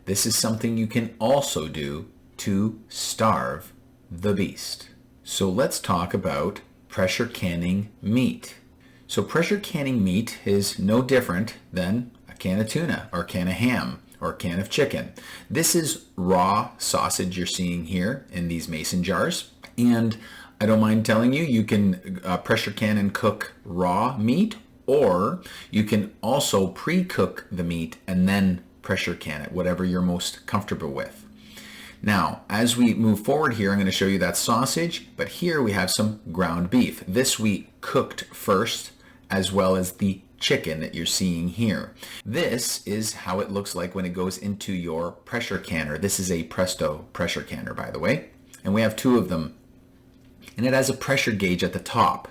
this is something you can also do to starve the beast. So let's talk about pressure canning meat. So pressure canning meat is no different than a can of tuna or a can of ham or a can of chicken. This is raw sausage you're seeing here in these mason jars. And I don't mind telling you, you can pressure can and cook raw meat, or you can also pre-cook the meat and then pressure can it, whatever you're most comfortable with. Now, as we move forward here, I'm going to show you that sausage, but here we have some ground beef. This we cooked first, as well as the chicken that you're seeing here. This is how it looks like when it goes into your pressure canner. This is a Presto pressure canner, by the way, and we have two of them, and it has a pressure gauge at the top.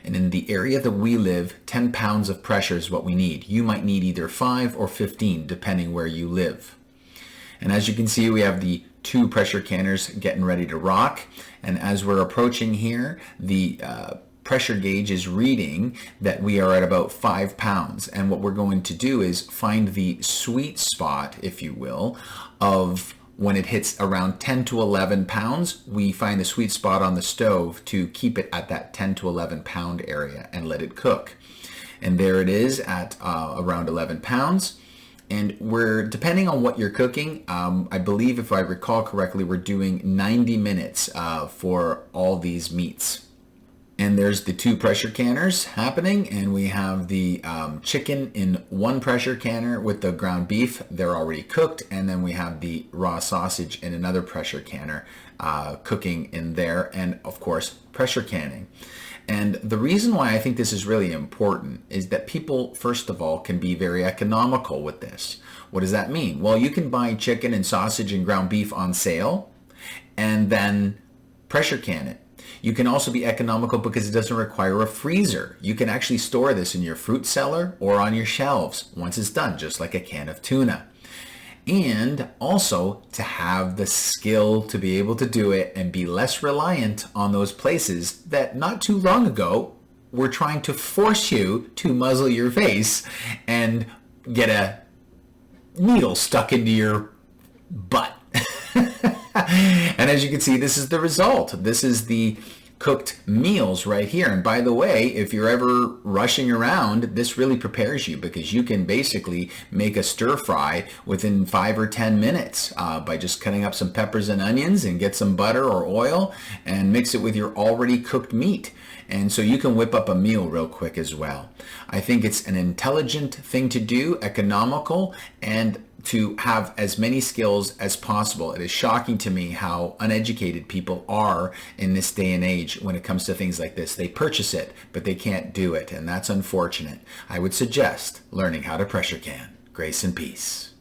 And in the area that we live, 10 pounds of pressure is what we need. You might need either 5 or 15, depending where you live. And as you can see, we have the two pressure canners getting ready to rock. And as we're approaching here, the pressure gauge is reading that we are at about 5 pounds. And what we're going to do is find the sweet spot, if you will, of when it hits around 10 to 11 pounds, we find the sweet spot on the stove to keep it at that 10 to 11 pound area and let it cook. And there it is at around 11 pounds. And we're, depending on what you're cooking, I believe if I recall correctly, we're doing 90 minutes for all these meats. And there's the two pressure canners happening, and we have the chicken in one pressure canner with the ground beef. They're already cooked, and then we have the raw sausage in another pressure canner cooking in there, and of course pressure canning. And the reason why I think this is really important is that people, first of all, can be very economical with this. What does that mean? Well, you can buy chicken and sausage and ground beef on sale and then pressure can it. You can also be economical because it doesn't require a freezer. You can actually store this in your fruit cellar or on your shelves once it's done, just like a can of tuna. And also to have the skill to be able to do it and be less reliant on those places that not too long ago were trying to force you to muzzle your face and get a needle stuck into your butt. And as you can see, this is the result. This is the cooked meals right here. And by the way, if you're ever rushing around, this really prepares you because you can basically make a stir fry within 5 or 10 minutes by just cutting up some peppers and onions and get some butter or oil and mix it with your already cooked meat. And so you can whip up a meal real quick as well. I think it's an intelligent thing to do, economical, and to have as many skills as possible. It is shocking to me how uneducated people are in this day and age when it comes to things like this. They purchase it, but they can't do it, and that's unfortunate. I would suggest learning how to pressure can. Grace and peace.